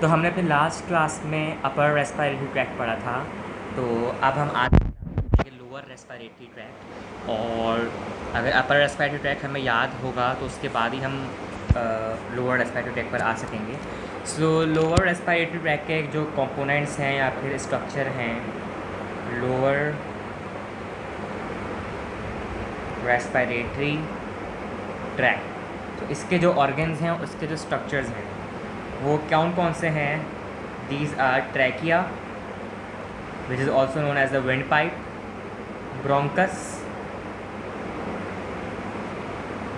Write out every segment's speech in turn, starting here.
तो हमने अपने लास्ट क्लास में अपर रेस्पिरेटरी ट्रैक पढ़ा था। तो अब हम आगे पढ़ेंगे लोअर रेस्पिरेटरी ट्रैक। और अगर अपर रेस्पिरेटरी ट्रैक हमें याद होगा तो उसके बाद ही हम लोअर रेस्पिरेटरी ट्रैक पर आ सकेंगे। सो लोअर रेस्पिरेटरी ट्रैक के जो कंपोनेंट्स हैं या फिर स्ट्रक्चर हैं, लोअर रेस्पिरेटरी ट्रैक, तो इसके जो ऑर्गन्स हैं उसके जो स्ट्रक्चर्स हैं वो कौन कौन से हैं? These are trachea, which is also known as the wind pipe, bronchus,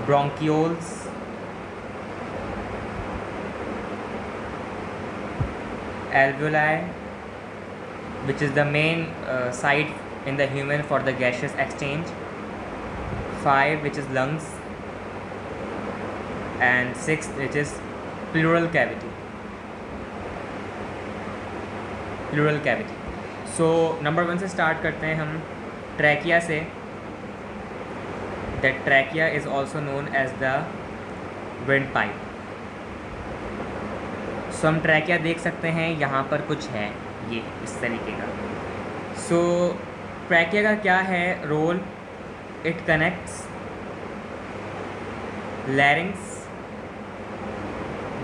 bronchioles, alveoli, which is the main site in the human for the gaseous exchange, 5 which is lungs, and 6 which is pleural cavity. So number 1 से start करते हैं हम trachea से। That trachea is also known as the wind pipe. So हम trachea देख सकते हैं, यहाँ पर कुछ है ये इस तरीके का। सो ट्रैकिया का क्या है role? It connects larynx,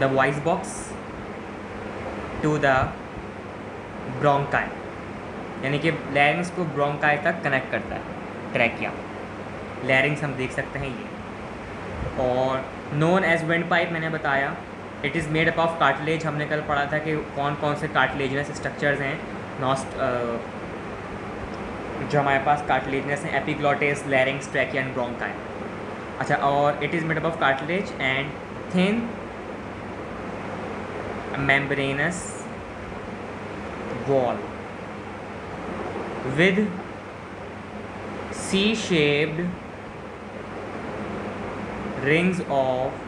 the voice box, to the bronchi, यानी कि लैरिंग्स को ब्रोंकाई तक कनेक्ट करता है ट्रैकिया। लैरिंग्स हम देख सकते हैं ये। और नोन एज विंड पाइप मैंने बताया। It is made up of cartilage. हमने कल पढ़ा था कि कौन कौन से कार्टिलेजनस स्ट्रक्चर्स हैं जो हमारे पास कार्टिलेजनस हैं: एपिग्लॉटिस, लैरिंग्स, ट्रैकिया एंड ब्रोंकाई। अच्छा, और it is made up of cartilage and thin membranous wall with C-shaped rings of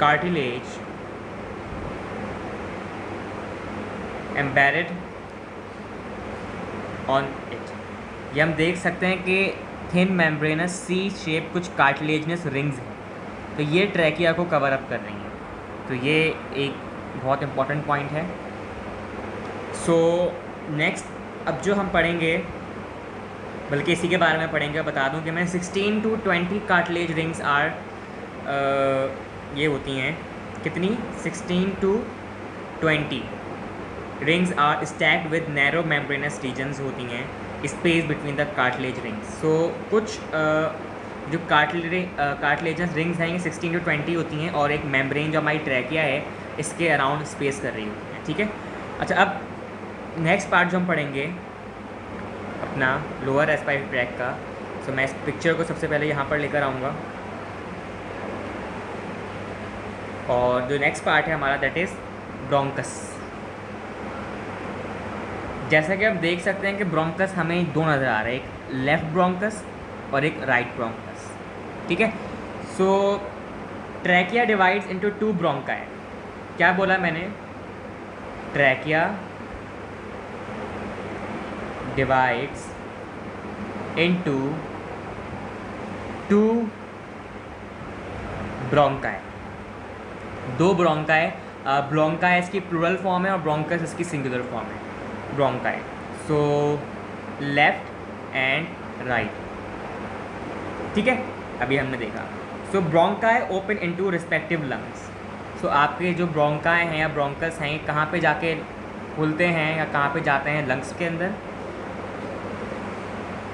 cartilage embedded on it। ये हम देख सकते हैं कि थिन मेम्ब्रेनस सी शेप कुछ कार्टिलेजनस रिंग्स हैं, तो ये ट्रैकिया को कवर अप कर रही हैं। तो ये एक बहुत इम्पॉर्टेंट पॉइंट है। सो नेक्स्ट अब जो हम पढ़ेंगे, बल्कि इसी के बारे में पढ़ेंगे, बता दूं कि मैं 16 to 20 कार्टिलेज रिंग्स आर ये होती हैं। कितनी? 16 to 20 rings are stacked with narrow membranous regions होती हैं, space between the cartilage rings. So कुछ जो कार्टिलेजस रिंग्स हैं ये 16 to 20 होती हैं, और एक मेम्ब्रेन जो हमारी ट्रैकिया है इसके अराउंड स्पेस कर रही होती है। ठीक है। अच्छा, अब नेक्स्ट पार्ट जो हम पढ़ेंगे अपना लोअर रेस्पिरेटरी ट्रैक का। सो मैं इस पिक्चर को सबसे पहले यहाँ पर लेकर आऊँगा, और जो नेक्स्ट पार्ट है हमारा दैट इज़ ब्रोंकस। जैसा कि आप देख सकते हैं कि ब्रोंकस हमें दो नज़र आ रहे हैं, एक लेफ़्ट ब्रोंकस और एक राइट ब्रोंकस। ठीक है। So trachea divides into 2 bronchi. क्या बोला मैंने? Trachea divides into 2 bronchi, 2 bronchi. Bronchi इसकी प्लूरल फॉर्म है और ब्रोंकस इसकी सिंगुलर फॉर्म है, bronchi. So left and right. ठीक है, अभी हमने देखा। So bronchi open into respective lungs. So आपके जो ब्रोंकाई हैं या ब्रोंकस हैं कहाँ पे जाके खुलते हैं या कहाँ पे जाते हैं? लंग्स के अंदर।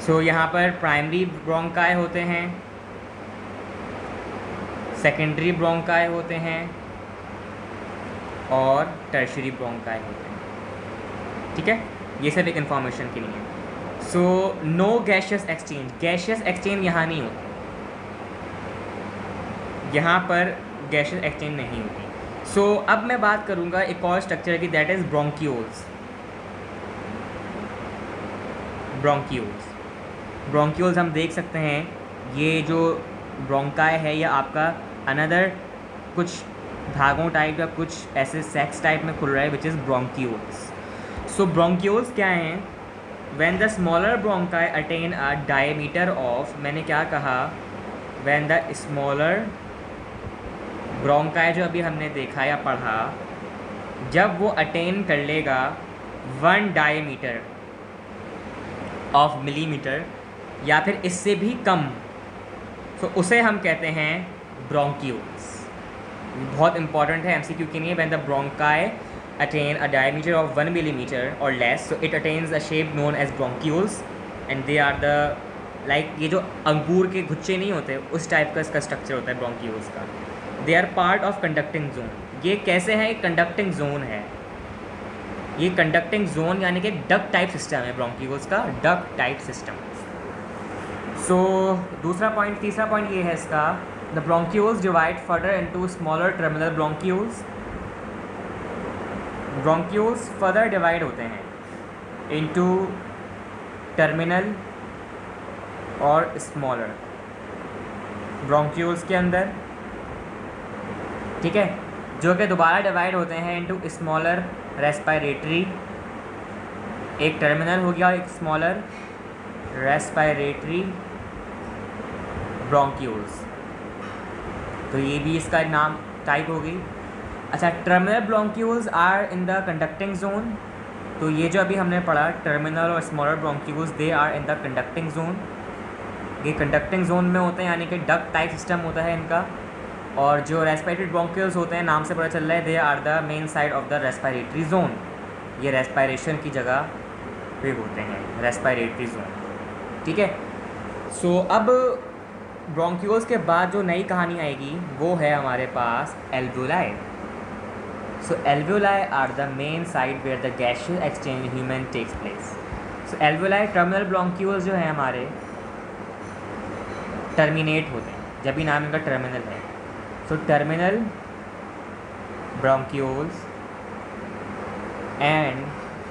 सो यहाँ पर प्राइमरी ब्रोंकाई होते हैं, सेकेंडरी ब्रोंकाई होते हैं और टर्शियरी ब्रोंकाई होते हैं। ठीक है, ये सब एक इन्फॉर्मेशन के लिए है। So no gaseous exchange, gaseous exchange यहाँ नहीं होती, यहाँ पर गैशियस एक्सचेंज नहीं होती। सो अब मैं बात करूँगा एक और स्ट्रक्चर की, दैट इज़ ब्रोंक्यूल्स। ब्रोंक्यूल्स हम देख सकते हैं, ये जो ब्रोंकाई है ये आपका अनदर कुछ धागों टाइप या कुछ ऐसे सेक्स टाइप में खुल रहा है, which is bronchioles. So bronchioles क्या हैं? When the smaller bronchi attain a diameter of, मैंने क्या कहा? When the smaller ब्रोंकाई जो अभी हमने देखा या पढ़ा, जब वो अटेन कर लेगा 1 डायमीटर ऑफ मिलीमीटर या फिर इससे भी कम, तो उसे हम कहते हैं ब्रोंक्यूल्स। बहुत इंपॉर्टेंट है एमसीक्यू के लिए। When the bronchi attain a diameter of 1 millimetre और less, so it attains the shape known as bronchioles and they are the like ये जो अंगूर के गुच्छे नहीं होते उस टाइप का इसका स्ट्रक्चर होता है ब्रोंक्यूल्स का। They are part of conducting zone. ये कैसे है? कंडक्टिंग जोन है ये। कंडक्टिंग जोन यानी कि डक टाइप सिस्टम है ब्रोंक्यूल्स का, डक टाइप सिस्टम। सो तीसरा पॉइंट ये है इसका, the bronchioles divide further into smaller terminal bronchioles. Bronchioles further divide होते हैं इनटू टर्मिनल और स्मॉलर ब्रोंक्यूल्स के अंदर, ठीक है, जो कि दोबारा डिवाइड होते हैं इनटू स्मॉलर रेस्पिरेटरी, एक टर्मिनल हो गया, एक स्मॉलर रेस्पिरेटरी ब्रोंक्यूल्स। तो ये भी इसका नाम टाइप हो गई। अच्छा, terminal bronchioles are in the conducting zone. तो ये जो अभी हमने पढ़ा टर्मिनल और smaller bronchioles, they are in the conducting zone. ये कंडक्टिंग जोन में होते हैं यानी कि डक टाइप सिस्टम होता है इनका। और जो रेस्पिरेटरी ब्रोंक्यूल्स होते हैं, नाम से पता चल रहा है, they are the main side of the respiratory zone. ये रेस्पिरेशन की जगह पे होते हैं, रेस्पिरेटरी जोन, ठीक है। सो अब ब्रोंक्यूल्स के बाद जो नई कहानी आएगी वो है हमारे पास alveoli. So alveoli are the main site where the gaseous exchange in human takes place. So alveoli terminal bronchioles जो हैं हमारे टर्मिनेट होते हैं, जब भी नाम इनका टर्मिनल है। So terminal bronchioles and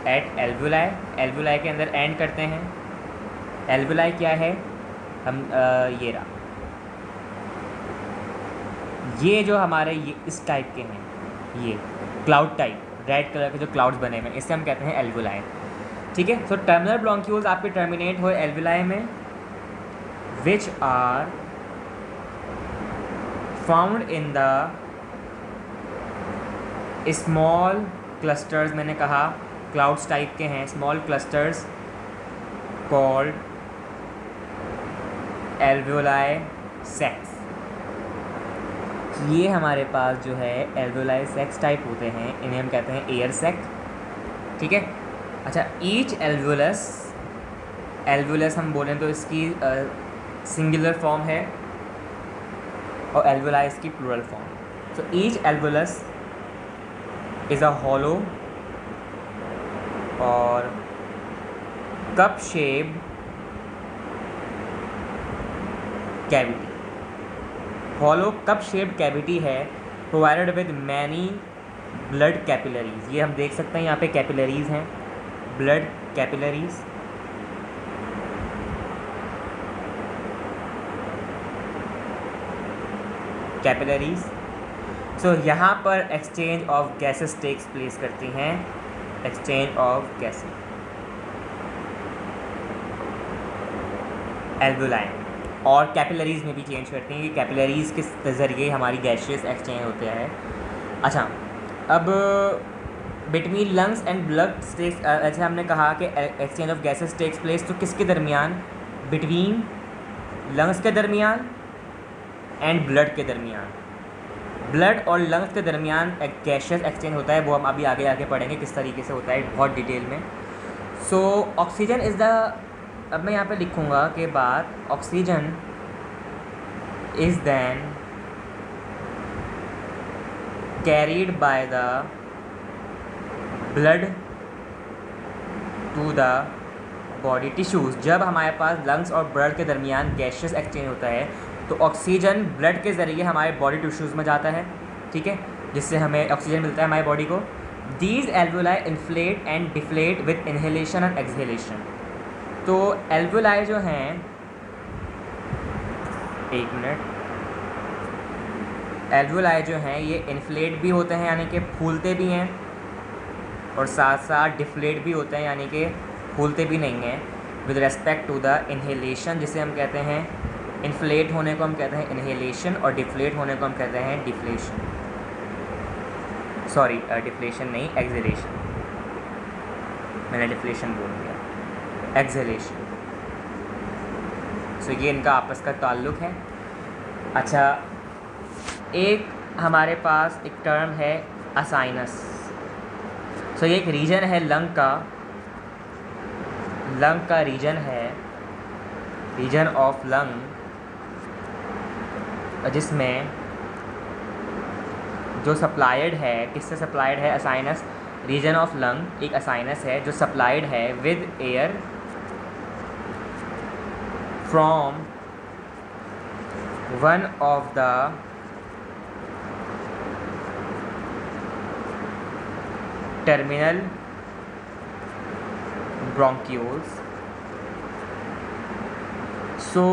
at alveoli, alveoli के अंदर एंड करते हैं। एल्वुलाई क्या है? हम ये रहा, ये जो हमारे ये इस टाइप के हैं, ये क्लाउड टाइप रेड कलर के जो क्लाउड्स बने हुए हैं, इससे हम कहते हैं एल्वुलाई, ठीक है। सो टर्मिनल ब्रोंक्यूल्स आपके टर्मिनेट हुए एल्वुलाई में, which are found in the small clusters. मैंने कहा क्लाउड्स टाइप के हैं, small clusters called alveoli sacs. ये हमारे पास जो है एल्वुलाई सैक्स टाइप होते हैं, इन्हें हम कहते हैं एयर सैक, ठीक है। अच्छा, ईच एल्वुलस हम बोलें तो इसकी सिंगुलर फॉर्म है और एल्वुलाई इसकी plural form. So each alveolus is a hollow और cup shaped cavity. Hollow cup shaped cavity है provided with many blood capillaries. ये हम देख सकते हैं यहाँ पे कैपिलरीज हैं, ब्लड कैपिलरीज। कैपिलरीज सो यहाँ पर exchange of gases takes place करती हैं, एक्सचेंज ऑफ गैसेस एल्वुलाई, और कैपिलरीज़ में भी चेंज करती हैं कि कैपिलरीज़ के ज़रिए हमारी गैशियस एक्सचेंज होते हैं। अच्छा, अब between lungs and blood takes, ऐसे हमने कहा कि exchange of gases takes place, तो किसके दरमियान? बिटवीन लंग्स के दरमियान एंड ब्लड के दरमियान। ब्लड और लंग्स के दरमियान एक गैशियस एक्सचेंज होता है, वो हम अभी आगे पढ़ेंगे किस तरीके से होता है बहुत डिटेल में। सो ऑक्सीजन इज़ द, अब मैं यहाँ पे लिखूँगा कि बात oxygen is then carried by the blood to the body tissues. जब हमारे पास लंग्स और ब्लड के दरमियान गैशियस एक्सचेंज होता है तो ऑक्सीजन ब्लड के ज़रिए हमारे बॉडी टिश्यूज़ में जाता है, ठीक है, जिससे हमें ऑक्सीजन मिलता है हमारी बॉडी को। These alveoli inflate and deflate with inhalation and exhalation. तो एल्वुलाई जो हैं, एक मिनट, एल्वुलाई जो हैं ये इन्फ्लेट भी होते हैं यानी कि फूलते भी हैं, और साथ साथ डिफ्लेट भी होते हैं यानी कि फूलते भी नहीं हैं, with respect to the inhalation, जिसे हम कहते हैं इन्फ्लेट होने को हम कहते हैं इनहेलेशन और डिफ्लेट होने को हम कहते हैं डिफ्लेशन, सॉरी डिफ्लेशन नहीं, एक्सहेलेशन, मैंने डिफ्लेशन बोल दिया, एक्सहेलेशन। सो ये इनका आपस का ताल्लुक़ है। अच्छा, एक हमारे पास एक टर्म है असाइनस। सो ये एक रीजन है लंग का रीजन है, रीजन ऑफ लंग, जिसमें जो सप्लाइड है, किससे सप्लाइड है? असाइनस। रीजन ऑफ लंग एक असाइनस है जो सप्लाइड है with air from one of the terminal bronchioles. So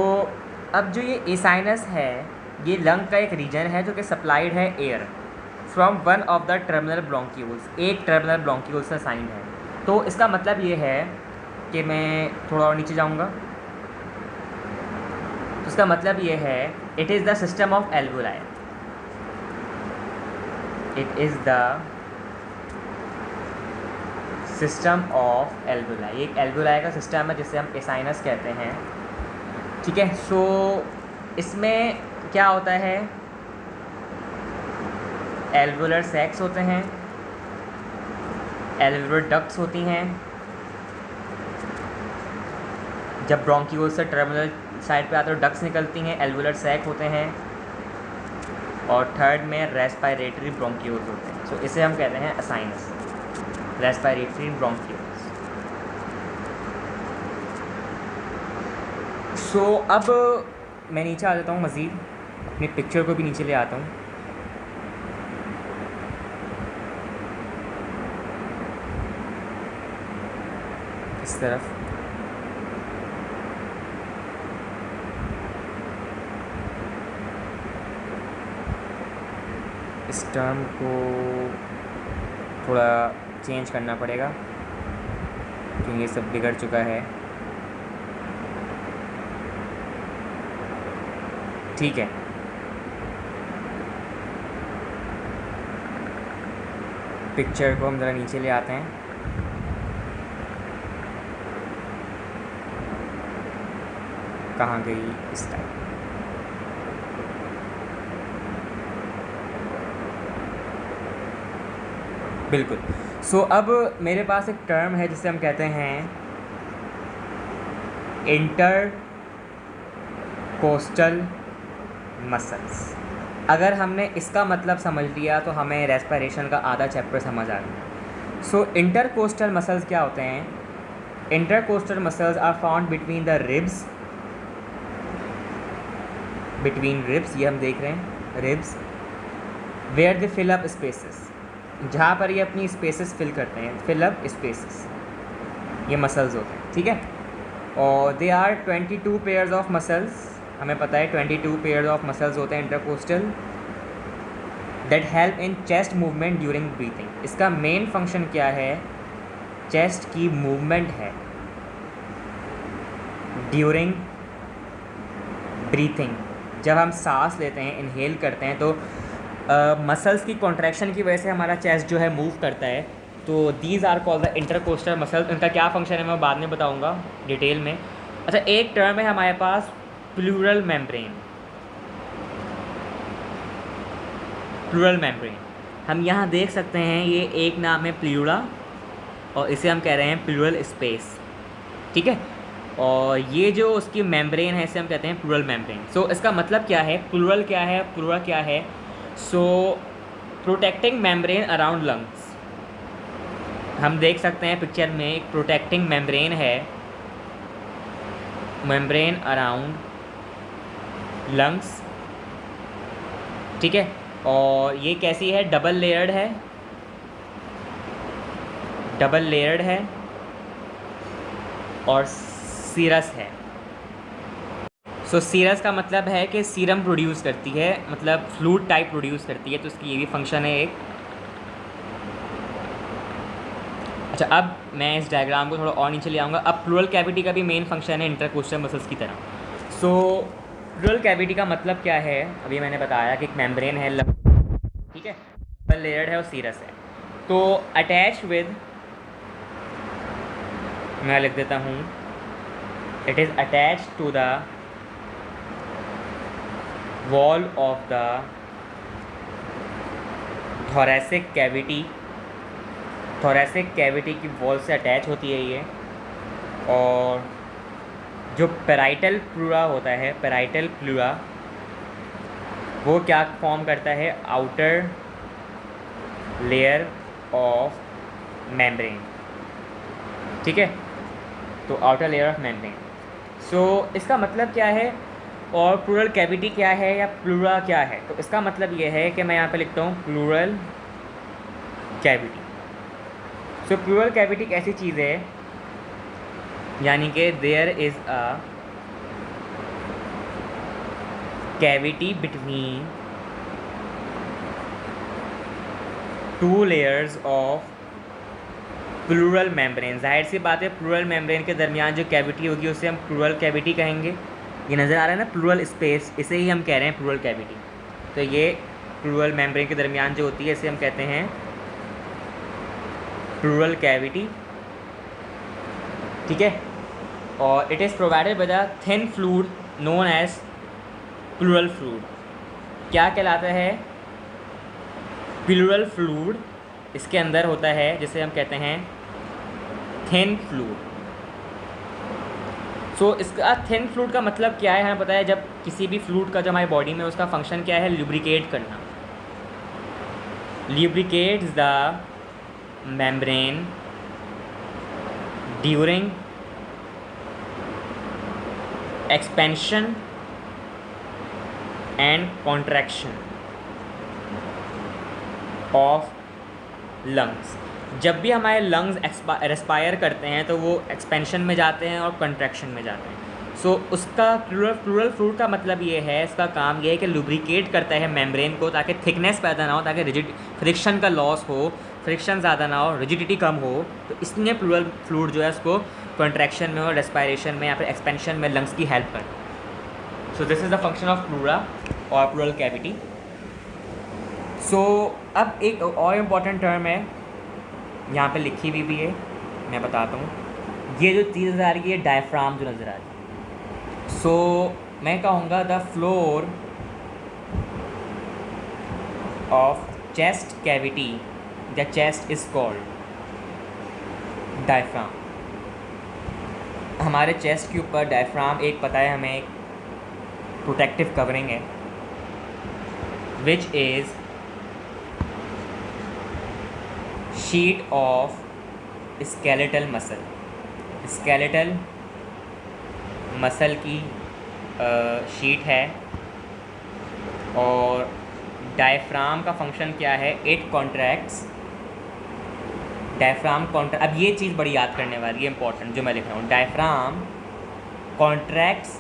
अब जो ये एसाइनस है, ये लंग का एक रीजन है जो कि सप्लाइड है air from one of the terminal bronchioles, एक टर्मिनल ब्रोंक्यूल से साइन है। तो इसका मतलब ये है कि मैं थोड़ा और नीचे जाऊँगा, तो इसका मतलब ये है it is the system of alveoli, it is the system of alveoli, एक एल्वुलाई का सिस्टम है जिसे हम एसाइनस कहते हैं। ठीक है। सो इसमें क्या होता है, एल्वुलर सैक्स होते हैं, एल्वुलर डक्ट्स होती हैं, जब ब्रोंक्यूल से टर्मिनल साइड पे आते हैं डक्ट्स निकलती हैं, एल्वुलर सैक होते हैं, और थर्ड में रेस्पिरेटरी ब्रोंक्यूल्स होते हैं। सो इसे हम कहते हैं असाइनस, रेस्पिरेटरी ब्रोंक्यूल्स। सो अब मैं नीचे आ जाता हूँ, मज़ीद अपनी पिक्चर को भी नीचे ले आता हूँ। इस तरफ इस टर्म को थोड़ा चेंज करना पड़ेगा क्योंकि ये सब बिगड़ चुका है। ठीक है, पिक्चर को हम ज़रा नीचे ले आते हैं। कहाँ गई? इस टाइप। बिल्कुल। सो अब मेरे पास एक टर्म है जिसे हम कहते हैं इंटर कोस्टल मसल्स। अगर हमने इसका मतलब समझ लिया तो हमें रेस्पिरेशन का आधा चैप्टर समझ आ गया। सो इंटर कोस्टल मसल्स क्या होते हैं? Intercostal muscles are found between the ribs, between ribs, ये हम देख रहे हैं ribs, where they fill up spaces, जहाँ पर ये अपनी स्पेसेस फिल करते हैं, फिल अप स्पेसेस, ये मसल्स होते हैं। ठीक है। और they are 22 pairs of muscles, हमें पता है 22 पेयर्स ऑफ मसल्स होते हैं intercostal, that help in chest movement during breathing. इसका मेन फंक्शन क्या है? चेस्ट की मूवमेंट है ड्यूरिंग ब्रीथिंग। जब हम सांस लेते हैं, इनहेल करते हैं, तो मसल्स की कॉन्ट्रैक्शन की वजह से हमारा चेस्ट जो है मूव करता है। तो these are called the intercostal muscles. इनका क्या फंक्शन है मैं बाद में बताऊंगा डिटेल में। अच्छा, एक टर्म है हमारे पास प्लूरल मेम्ब्रेन। प्लूरल मेम्ब्रेन हम यहाँ देख सकते हैं, ये एक नाम है प्लूरा और इसे हम कह रहे हैं प्लूरल स्पेस। ठीक है। और ये जो उसकी मेम्ब्रेन है इसे हम कहते हैं प्लूरल मेम्ब्रेन। सो इसका मतलब क्या है? प्लूरल क्या है, प्लूरा क्या है? सो प्रोटेक्टिंग मेम्ब्रेन अराउंड लंग्स। हम देख सकते हैं पिक्चर में एक प्रोटेक्टिंग मेम्ब्रेन है, मेम्ब्रेन अराउंड लंग्स। ठीक है। और ये कैसी है? डबल लेयर्ड है, डबल लेयर्ड है और सीरस है। सो सीरस का मतलब है कि सीरम प्रोड्यूस करती है, मतलब फ्लूइड टाइप प्रोड्यूस करती है, तो इसकी ये भी फंक्शन है एक। अच्छा, अब मैं इस डायग्राम को थोड़ा और नीचे ले आऊँगा। अब प्लूरल कैविटी का भी मेन फंक्शन है इंटरकोस्टल मसल्स की तरह। सो प्लूरल कैविटी का मतलब क्या है, अभी मैंने बताया कि एक मेम्ब्रेन है लंग, ठीक है, डबल लेयर्ड है और सीरस है। तो अटैच विद, मैं लिख देता हूँ, it is attach to the wall of the thoracic cavity, thoracic cavity की वॉल से अटैच होती है ये। और जो पेराइटल प्लूरा होता है, पेराइटल प्लूरा, वो क्या फॉर्म करता है, आउटर लेयर ऑफ मेम्ब्रेन, ठीक है, तो आउटर लेयर ऑफ मेम्ब्रेन। सो इसका मतलब क्या है, और प्लूरल कैविटी क्या है या प्लूरा क्या है, तो इसका मतलब ये है कि मैं यहाँ पे लिखता हूँ pleural cavity. So pleural cavity एक ऐसी चीज़ है, यानी कि there is a cavity between two layers of pleural membrane. जाहिर सी बात है, प्लूरल मेम्ब्रेन के दरमियान जो कैविटी होगी उसे हम प्लूरल कैविटी कहेंगे। ये नज़र आ रहा है ना, प्लूरल स्पेस, इसे ही हम कह रहे हैं प्लूरल कैविटी। तो ये प्लूरल मेम्ब्रेन के दरमियान जो होती है इसे हम कहते हैं प्लूरल कैविटी, ठीक है। और it is provided by the thin fluid known as pleural fluid. क्या कहलाता है, प्लूरल फ्लूइड इसके अंदर होता है जिसे हम कहते हैं थिन फ्लूइड। सो इसका थिन फ्लूइड का मतलब क्या है, हमें पता है जब किसी भी फ्लूइड का जो हमारी बॉडी में उसका फंक्शन क्या है, लुब्रिकेट करना, lubricates the membrane during expansion and contraction of lungs। जब भी हमारे लंग्स रेस्पायर करते हैं तो वो एक्सपेंशन में जाते हैं और कंट्रैक्शन में जाते हैं। सो उसका प्लूरल फ्लूइड का मतलब ये है, इसका काम ये है कि लुब्रिकेट करता है मेम्ब्रेन को, ताकि थिकनेस पैदा ना हो, ताकि रिजिड फ्रिक्शन का लॉस हो, फ्रिक्शन ज़्यादा ना हो, रिजिडिटी कम हो। तो इसलिए प्लूरल फ्लूइड जो है उसको कंट्रैक्शन में और रेस्पायरेशन में या फिर एक्सपेंशन में लंग्स की हेल्प करता है। सो this is the function of pleura और प्लूरल कैविटी। सो अब एक और इम्पॉर्टेंट टर्म है, यहाँ पे लिखी हुई भी है, मैं बताता हूँ। ये जो चीज़ नज़र आ रही है, डायफ्राम जो नज़र आ रही है, सो मैं कहूँगा the floor of chest cavity, the chest is called diaphragm. हमारे चेस्ट के ऊपर डायफ्राम एक पता है हमें, एक प्रोटेक्टिव कवरिंग है, which is sheet of skeletal muscle. Skeletal muscle की शीट है। और डायफ्राम का फंक्शन क्या है, इट कॉन्ट्रैक्ट्स, डायफ्राम कॉन्ट्रैक्ट, अब ये चीज़ बड़ी याद करने वाली है, इंपॉर्टेंट जो मैं लिख रहा हूँ, डायफ्राम कॉन्ट्रैक्ट्स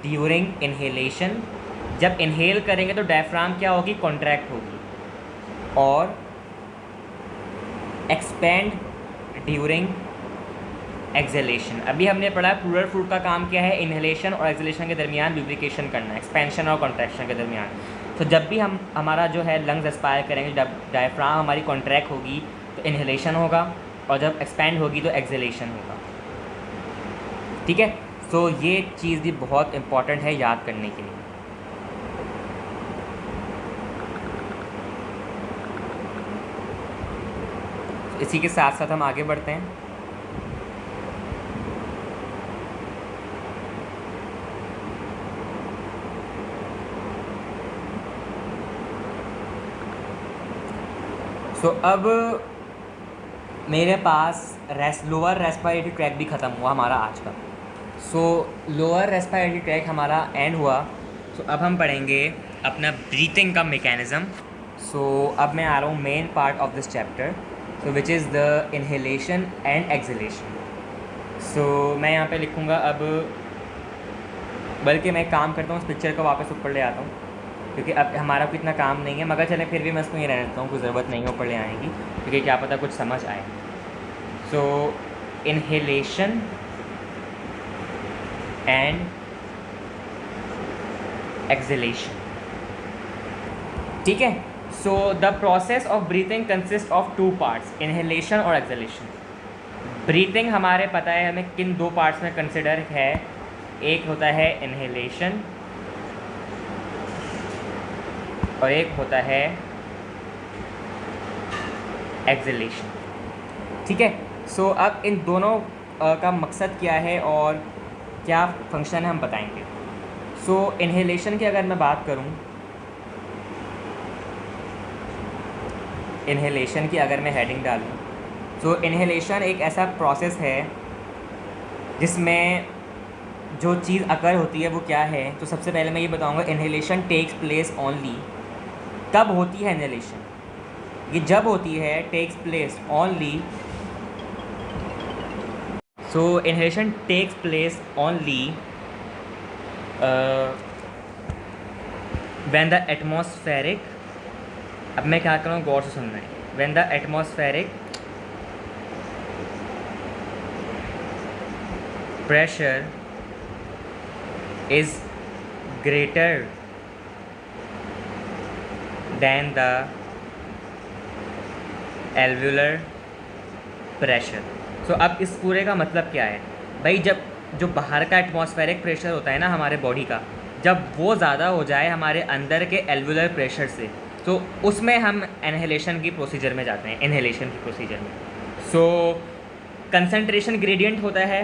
ड्यूरिंग इन्हेलेशन। जब इन्हेल करेंगे तो डायफ्राम क्या होगी, कॉन्ट्रैक्ट होगी। और एक्सपेंड ड्यूरिंग एक्सेलेशन। अभी हमने पढ़ा प्लूरल फ्लूइड का काम क्या है, इन्हेलेशन और एक्सेलेशन के दरमियान लुब्रिकेशन करना, एक्सपेंशन और कॉन्ट्रैक्शन के दरमियान। तो जब भी हम हमारा जो है लंग्स एस्पायर करेंगे, जब डायफ्राम हमारी कॉन्ट्रैक्ट होगी तो इन्हेलेशन होगा, और जब एक्सपेंड होगी तो एक्सेलेशन होगा, ठीक है। सो ये चीज़ भी बहुत इंपॉर्टेंट है याद करने के लिए। इसी के साथ साथ हम आगे बढ़ते हैं। सो अब मेरे पास लोअर रेस्पिरेटरी ट्रैक भी ख़त्म हुआ हमारा आज का। सो लोअर रेस्पिरेटरी ट्रैक हमारा एंड हुआ। सो अब हम पढ़ेंगे अपना ब्रीथिंग का मेकेनिज़्म। सो अब मैं आ रहा हूँ main part of this chapter, so which is the inhalation and exhalation. So मैं यहाँ पे लिखूँगा अब, बल्कि मैं काम करता हूँ उस पिक्चर को वापस ऊपर ले आता हूँ, क्योंकि अब हमारा कोई इतना काम नहीं है, मगर चलें फिर भी मैं उसको ये रहने देता हूँ, कोई ज़रूरत नहीं है ऊपर ले आने की, क्योंकि क्या पता कुछ समझ आए। सो इन्हेलेशन एंड एक्सहेलेशन। ठीक है, so the process of breathing consist of 2 parts, inhalation और एक्सहेलेशन। ब्रीथिंग हमारे पता है हमें किन 2 पार्ट्स में कंसिडर है, एक होता है इनहेलेशन और एक होता है एक्सहेलेशन। ठीक है, सो अब इन दोनों का मकसद क्या है और क्या फंक्शन है हम बताएंगे। सो इनहेलेशन की अगर मैं बात करूं, इनहेलेशन की अगर मैं हेडिंग डालूं, तो इनहेलेशन एक ऐसा प्रोसेस है जिसमें जो चीज़ अकर होती है वो क्या है। तो सबसे पहले मैं ये बताऊंगा, इनहेलेशन टेक्स प्लेस ओनली। कब होती है इनहेलेशन? ये जब होती है takes place only. So inhalation takes place only when the atmospheric, अब मैं क्या करूँ गौर से सुनना है, when the atmospheric pressure is greater than the alveolar pressure। सो अब इस पूरे का मतलब क्या है भाई, जब जो बाहर का एटमॉस्फेरिक प्रेशर होता है ना हमारे बॉडी का, जब वो ज़्यादा हो जाए हमारे अंदर के एल्वुलर प्रेशर से, तो उसमें हम इनहेलेशन की प्रोसीजर में जाते हैं, इनहेलेशन की प्रोसीजर में। सो कंसंट्रेशन ग्रेडियंट होता है।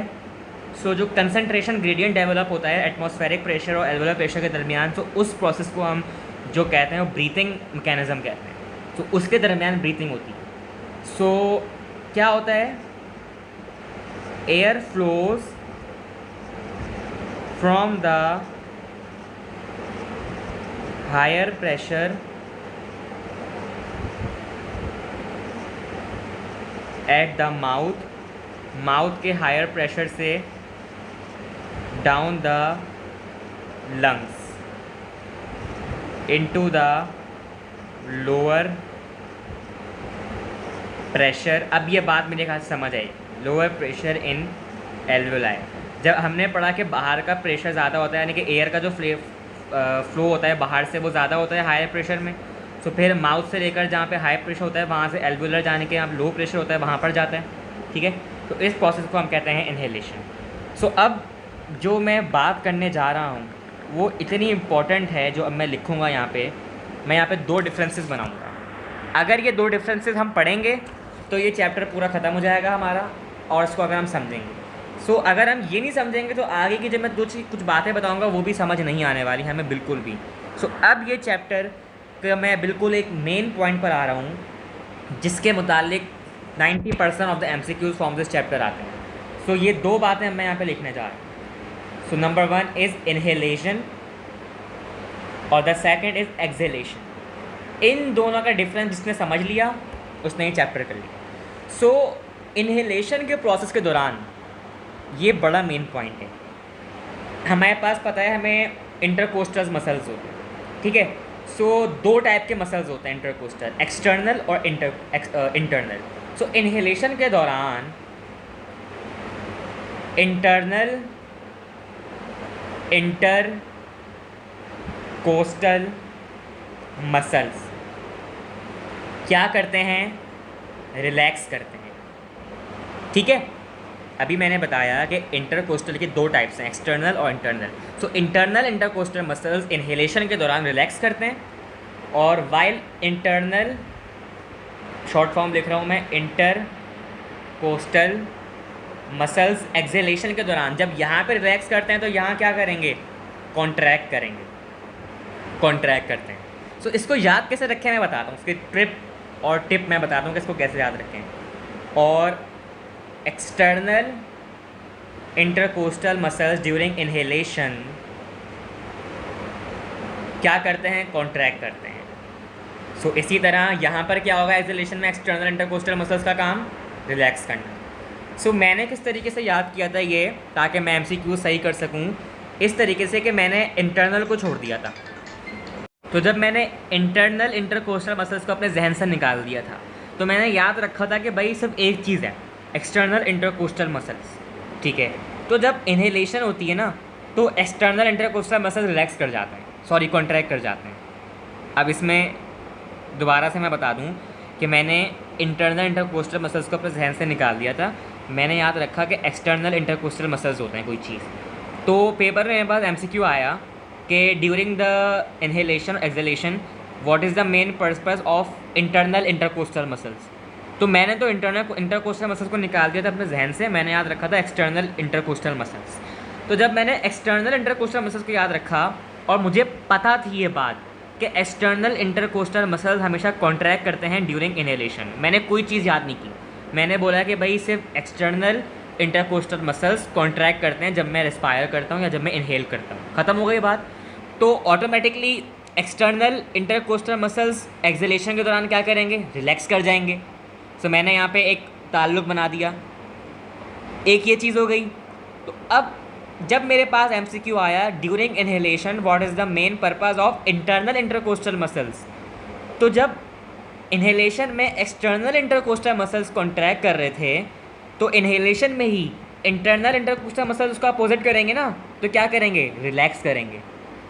सो जो कंसंट्रेशन ग्रेडियंट डेवलप होता है एटमॉस्फेरिक प्रेशर और एल्वुलर प्रेशर के दरमियान, तो उस प्रोसेस को हम जो कहते हैं वो ब्रीथिंग मैकेनिज़्म कहते हैं। तो उसके दरमियान ब्रीथिंग होती है। सो क्या होता है, air flows from the higher pressure at the mouth, mouth के हायर प्रेशर से down the lungs into the lower pressure. अब ये बात मेरे ख्याल से समझ आई, लोअर प्रेशर इन एल्वुलाई। जब हमने पढ़ा कि बाहर का प्रेशर ज़्यादा होता है, यानी कि एयर का जो फ्लो होता है बाहर से वो ज़्यादा होता है हायर प्रेशर में। तो फिर माउथ से लेकर जहाँ पे हाई प्रेशर होता है वहाँ से एल्वुलर जाने के यहाँ लो प्रेशर होता है वहाँ पर जाता है। ठीक है, तो इस प्रोसेस को हम कहते हैं इनहेलेशन। सो अब जो मैं बात करने जा रहा हूँ वो इतनी इम्पॉर्टेंट है, जो अब मैं लिखूँगा यहाँ पे, मैं यहाँ पे 2 डिफरेंसेस बनाऊँगा। अगर ये 2 डिफरेंसेस हम पढ़ेंगे तो ये चैप्टर पूरा ख़त्म हो जाएगा हमारा, और इसको अगर हम समझेंगे। सो अगर हम ये नहीं समझेंगे तो आगे की जब मैं कुछ बातें बताऊँगा वो भी समझ नहीं आने वाली हमें बिल्कुल भी। सो अब ये चैप्टर का मैं बिल्कुल एक मेन पॉइंट पर आ रहा हूँ जिसके मुतालिक 90% of the MCQs from this chapter आते हैं। सो ये 2 बातें मैं यहाँ पे लिखने जा रहा हूँ। सो नंबर 1 इज़ इनहेलेशन और द सेकंड इज़ एक्सहेलेशन। इन दोनों का डिफरेंस जिसने समझ लिया उसने ही चैप्टर कर लिया। सो इनहेलेशन के प्रोसेस के दौरान ये बड़ा मेन पॉइंट है। हमारे पास पता है हमें इंटरकोस्टल मसल्स होते हैं। ठीक है, सो 2 टाइप के मसल्स होते हैं इंटरकोस्टल, एक्सटर्नल और इंटरनल। सो इनहेलेशन के दौरान इंटरनल इंटरकोस्टल मसल्स क्या करते हैं, रिलैक्स करते हैं। ठीक है, अभी मैंने बताया कि इंटरकोस्टल के 2 टाइप्स हैं, एक्सटर्नल और internal. So internal intercostal muscles inhalation के दौरान रिलैक्स करते हैं, और वाइल इंटरनल, शॉर्ट फॉर्म लिख रहा हूँ मैं, इंटरकोस्टल मसल्स एक्सहेलेशन के दौरान जब यहाँ पे रिलैक्स करते हैं तो यहाँ क्या करेंगे, कॉन्ट्रैक्ट करेंगे, कॉन्ट्रैक्ट करते हैं। सो इसको याद कैसे रखें मैं बताता हूँ, उसकी ट्रिप और टिप मैं बताता हूँ कि इसको कैसे याद रखें। और external intercostal muscles during inhalation क्या करते हैं, कॉन्ट्रैक्ट करते हैं। सो इसी तरह यहाँ पर क्या होगा, एक्सहेलेशन में एक्सटर्नल इंटरकोस्टल मसल्स का काम रिलैक्स करना। सो मैंने किस तरीके से याद किया था ये, ताकि मैं MCQ सही कर सकूँ, इस तरीके से कि मैंने इंटरनल को छोड़ दिया था। तो जब मैंने इंटरनल इंटरकोस्टल मसल्स को अपने जहन से निकाल दिया था तो मैंने याद रखा था कि भाई सब एक चीज़ है, एक्सटर्नल इंटरकोस्टल मसल्स। ठीक है, तो जब इनहेलेशन होती है ना तो एक्सटर्नल इंटरकोस्टल मसल्स रिलैक्स कर जाते हैं। सॉरी कॉन्ट्रैक्ट कर जाते हैं। अब इसमें दोबारा से मैं बता दूं कि मैंने इंटरनल इंटरकोस्टल मसल्स को अपने जहन से निकाल दिया था। मैंने याद रखा कि एक्सटर्नल इंटरकोस्टल मसल्स होते हैं कोई चीज़। तो पेपर में मेरे पास एमसीक्यू आया कि ड्यूरिंग द इनहेलेशन और exhalation what is the main purpose of internal intercostal muscles. तो मैंने तो इंटरनल इंटरकोस्टल मसल्स को निकाल दिया था अपने जहन से, मैंने याद रखा था एक्सटर्नल इंटरकोस्टल मसल्स। तो जब मैंने एक्सटर्नल इंटरकोस्टल मसल्स को याद रखा और मुझे पता थी ये बात कि एक्सटर्नल इंटरकोस्टल मसल्स हमेशा कॉन्ट्रैक्ट करते हैं ड्यूरिंग इनहेलेशन, मैंने कोई चीज़ याद नहीं की। मैंने बोला कि भाई सिर्फ एक्सटर्नल इंटरकोस्टल मसल्स कॉन्ट्रैक्ट करते हैं जब मैं रेस्पायर करता हूँ या जब मैं इनहेल करता हूँ, ख़त्म हो गई बात। तो automatically external intercostal muscles exhalation के दौरान क्या करेंगे, रिलैक्स कर जाएंगे। सो मैंने यहाँ पे एक ताल्लुक बना दिया, एक ये चीज़ हो गई। तो अब जब मेरे पास एमसीक्यू आया during inhalation what is the main purpose of internal intercostal muscles, तो जब इनहेलेशन में एक्सटर्नल इंटरकोस्टल मसल्स कॉन्ट्रैक्ट कर रहे थे तो इनहेलेशन में ही इंटरनल इंटरकोस्टल मसल्स उसका अपोजिट करेंगे ना, तो क्या करेंगे, रिलैक्स करेंगे।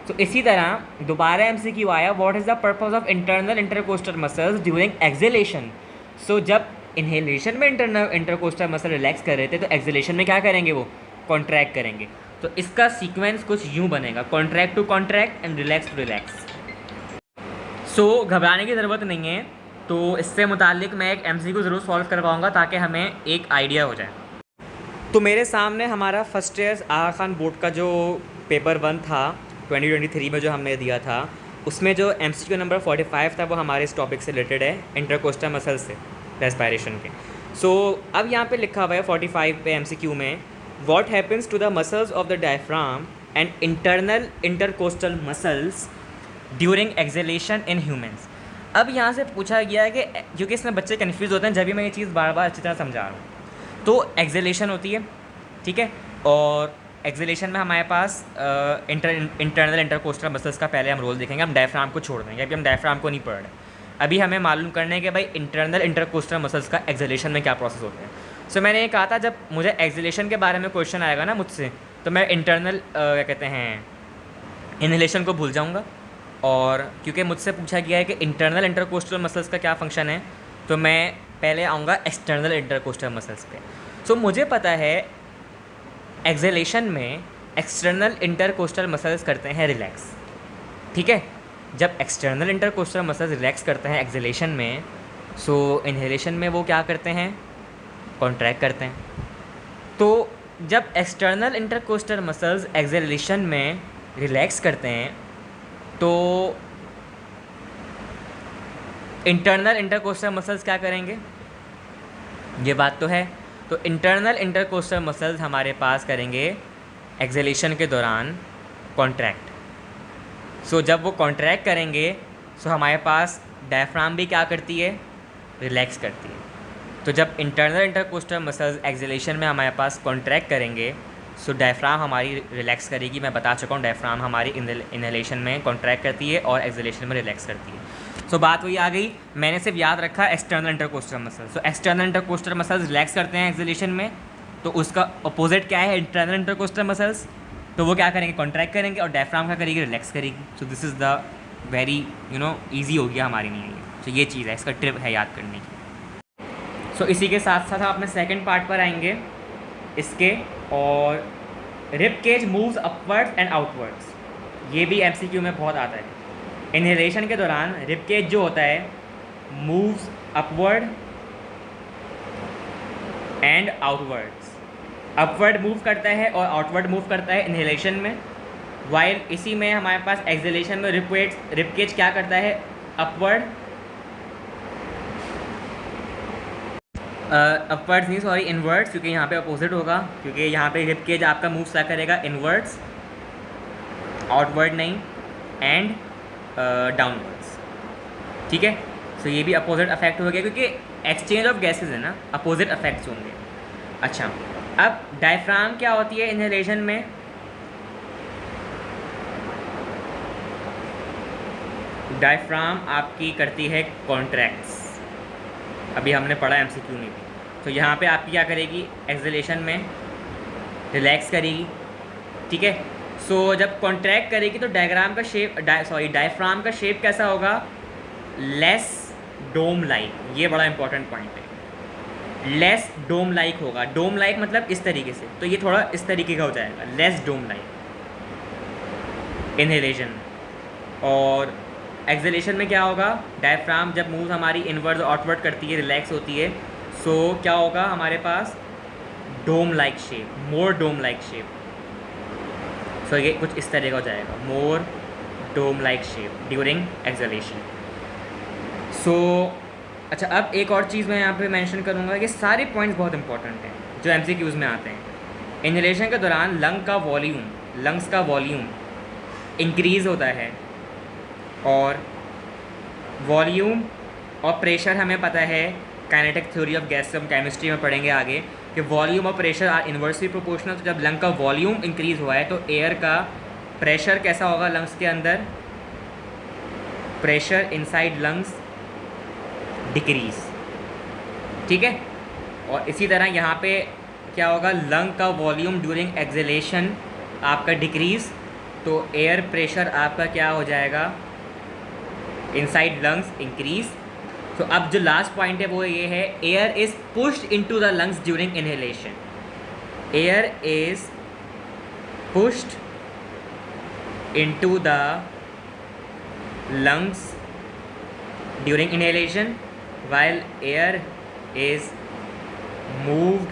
तो इसी तरह दोबारा एमसीक्यू आया what is the purpose of internal intercostal muscles during exhalation. So जब इनहेलेशन में इंटरनल इंटरकोस्टल मसल रिलैक्स कर रहे थे तो एक्सहेलेशन में क्या करेंगे, वो कॉन्ट्रैक्ट करेंगे। तो इसका सीक्वेंस कुछ यूँ बनेगा, contract to contract and relax to relax. So घबराने की ज़रूरत नहीं है। तो इससे मुतालिक मैं एक एमसीक्यू ज़रूर सॉल्व करवाऊँगा ताकि हमें एक आइडिया हो जाए। तो मेरे सामने हमारा फर्स्ट ईयर आगा खान बोर्ड का जो पेपर 1 था 2023 में जो हमने दिया था, उसमें जो एमसीक्यू नंबर 45 था वो हमारे इस टॉपिक से रिलेटेड है, इंटरकोस्टल मसल से रेस्पायरेशन के। सो अब यहाँ पे लिखा हुआ है 45 पे एमसीक्यू में, what happens to the muscles of the diaphragm and internal intercostal muscles during exhalation in humans. अब यहाँ से पूछा गया है कि क्योंकि इसमें बच्चे कन्फ्यूज़ होते हैं, जब भी मैं ये चीज़ बार बार अच्छी तरह समझा रहा हूँ। तो एक्सहेलेशन होती है, ठीक है, और एक्सहेलेशन में हमारे पास इंटरनल इंटरकोस्टल मसल्स का पहले हम रोल देखेंगे। हम डायफ्राम को छोड़ देंगे, अभी हम डायफ्राम को नहीं पढ़ रहे। अभी हमें मालूम करना है कि भाई इंटरनल इंटरकोस्टल मसल्स का एक्सहेलेशन में क्या प्रोसेस होते हैं। सो मैंने ये कहा था जब मुझे एक्सहेलेशन के बारे में क्वेश्चन आएगा ना मुझसे, तो मैं इंटरनल क्या कहते हैं इनहेलेशन को भूल जाऊँगा। और क्योंकि मुझसे पूछा गया है कि इंटरनल इंटरकोस्टल मसल्स का क्या फंक्शन है, तो मैं पहले आऊँगा एक्सटर्नल इंटरकोस्टल मसल्स पे। सो मुझे पता है एक्सहेलेशन में एक्सटर्नल इंटरकोस्टल मसल्स करते हैं रिलैक्स, ठीक है। जब एक्सटर्नल इंटरकोस्टल मसल्स रिलैक्स करते हैं एक्सहेलेशन में, सो इनहेलेशन में वो क्या करते हैं, कॉन्ट्रैक्ट करते हैं। तो जब एक्सटर्नल इंटरकोस्टल मसल्स एक्सहेलेशन में रिलैक्स करते हैं तो इंटरनल इंटरकोस्टल मसल्स क्या करेंगे, ये बात तो है। तो इंटरनल इंटरकोस्टल मसल्स हमारे पास करेंगे एक्सहेलेशन के दौरान कॉन्ट्रैक्ट। सो जब वो कॉन्ट्रैक्ट करेंगे सो हमारे पास डायफ्राम भी क्या करती है, रिलैक्स करती है। तो जब इंटरनल इंटरकोस्टल मसल्स एक्सहेलेशन में हमारे पास कॉन्ट्रैक्ट करेंगे सो डायफ्राम हमारी रिलैक्स करेगी। मैं बता चुका हूँ डायफ्राम हमारी इनहेलेशन में कॉन्ट्रैक्ट करती है और एक्सहेलेशन में रिलैक्स करती है। सो बात वही आ गई, मैंने सिर्फ याद रखा external intercostal muscles. So external intercostal muscles relax करते हैं एक्सहेलेशन में, तो उसका अपोजिट क्या है, इंटरनल इंटरकोस्टल मसल्स। तो वो क्या करेंगे, कॉन्ट्रैक्ट करेंगे, और डायफ्राम क्या करेगी, रिलैक्स करेगी। सो this is the very easy हो गया हमारे लिए ये। तो ये चीज़ है, इसका ट्रिप है याद करने की। सो इसी के साथ साथ हम अपने सेकेंड पार्ट पर आएंगे इसके, और rib cage moves upwards and outwards. ये भी एमसीक्यू में बहुत आता है। इनहेलेशन के दौरान रिब केज जो होता है moves upward and outwards. Upward move करता है और आउटवर्ड मूव करता है इनहेलेशन में, वाइल इसी में हमारे पास एक्सहेलेशन में रिब केज क्या करता है, अपवर्ड अपवर्ड्स नहीं सॉरी इनवर्ड्स, क्योंकि यहाँ पे अपोजिट होगा, क्योंकि यहाँ पे रिब केज आपका मूव क्या करेगा, इनवर्ड्स, आउटवर्ड नहीं, एंड डाउनवर्ड्स, ठीक है। सो ये भी अपोजिट अफेक्ट हो गया क्योंकि एक्सचेंज ऑफ गैसेज है ना, अपोजिट अफेक्ट्स होंगे। अच्छा, अब डायफ्राम क्या होती है इनहेलेशन में, डायफ्राम आपकी करती है कॉन्ट्रैक्ट्स, अभी हमने पढ़ा एमसीक्यू में भी। तो यहाँ पे आपकी क्या करेगी, एक्सहेलेशन में रिलैक्स करेगी, ठीक है। सो जब कॉन्ट्रैक्ट करेगी तो डायग्राम का शेप डायफ्राम का शेप कैसा होगा? लेस डोम लाइक। ये बड़ा इंपॉर्टेंट पॉइंट है, लेस डोम लाइक होगा। डोम लाइक मतलब इस तरीके से, तो ये थोड़ा इस तरीके का हो जाएगा, लेस डोम लाइक इनहेलेशन। और एक्सहेलेशन में क्या होगा? डायफ्राम जब मूव हमारी इनवर्ड आउटवर्ड करती है, रिलैक्स होती है, सो क्या होगा हमारे पास? डोम लाइक शेप, मोर डोम लाइक शेप। सो ये कुछ इस तरह का हो जाएगा, मोर डोम लाइक शेप ड्यूरिंग एक्सहेलेशन। सो अच्छा, अब एक और चीज़ मैं यहाँ पे मेंशन करूँगा, ये सारे पॉइंट्स बहुत इंपॉर्टेंट हैं जो एमसीक्यूज़ में आते हैं। इनहेलेशन के दौरान लंग्स का वॉल्यूम इंक्रीज़ होता है, और वॉल्यूम और प्रेशर हमें पता है, काइनेटिक थ्योरी ऑफ गैस हम केमिस्ट्री में पढ़ेंगे आगे, कि वॉल्यूम और प्रेशर आर इन्वर्सली प्रोपोर्शनल। तो जब लंग का वॉल्यूम इंक्रीज़ हुआ है तो एयर का प्रेशर कैसा होगा लंग्स के अंदर? प्रेशर इनसाइड लंग्स डिक्रीज, ठीक है। और इसी तरह यहाँ पे क्या होगा? लंग का वॉल्यूम ड्यूरिंग एक्सहेलेशन आपका डिक्रीज, तो एयर प्रेशर आपका क्या हो जाएगा? Inside lungs increase. तो अब जो लास्ट पॉइंट है वो ये है, air is pushed into the lungs during inhalation. Air is pushed into the lungs during inhalation while air is moved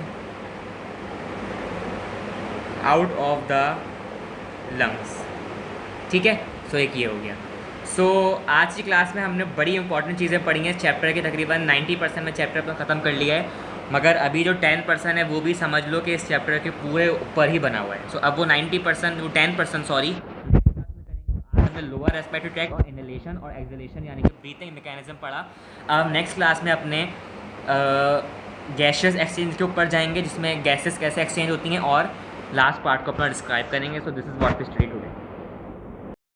out of the lungs, ठीक है। सो एक ये हो गया। सो आज की क्लास में हमने बड़ी इंपॉर्टेंट चीज़ें पढ़ी हैं। चैप्टर के तकरीबन 90% में चैप्टर पर ख़त्म कर लिया है, मगर अभी जो 10% है वो भी समझ लो कि इस चैप्टर के पूरे ऊपर ही बना हुआ है। सो अब वो 90%, वो 10% सॉरी, लोअर रेस्पिरेटरी ट्रैक्ट और इनहेलेशन और एक्सहेलेशन यानी कि ब्रीथिंग मैकेनिज्म पढ़ा। अब नेक्स्ट क्लास में अपने गैसेस एक्सचेंज के ऊपर जाएंगे, जिसमें गैसेस कैसे एक्सचेंज होती हैं, और लास्ट पार्ट को अपना डिस्क्राइब करेंगे। So this is what we study today.